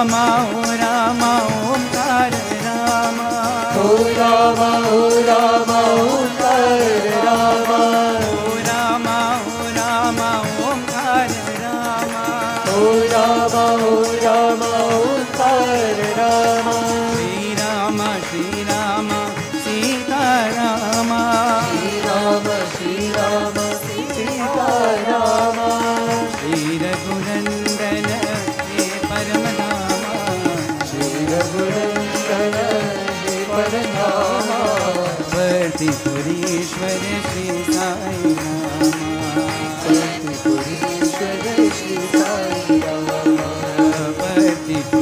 रामा ओंकार रामा ओ रामा ओंकार रामा ओ रामा ओंकार रामा ओ रामा ओंकार रामा श्री राम सीता रामा श्री राम सीता रामा श्री रघुनंदन हे परम धामा श्री रघुनंदन हे परम वर्तिपुरीश्वर श्री साई रामा वर्तिपुरीश्वर श्री साई रामा वर्तिपुरीश्वर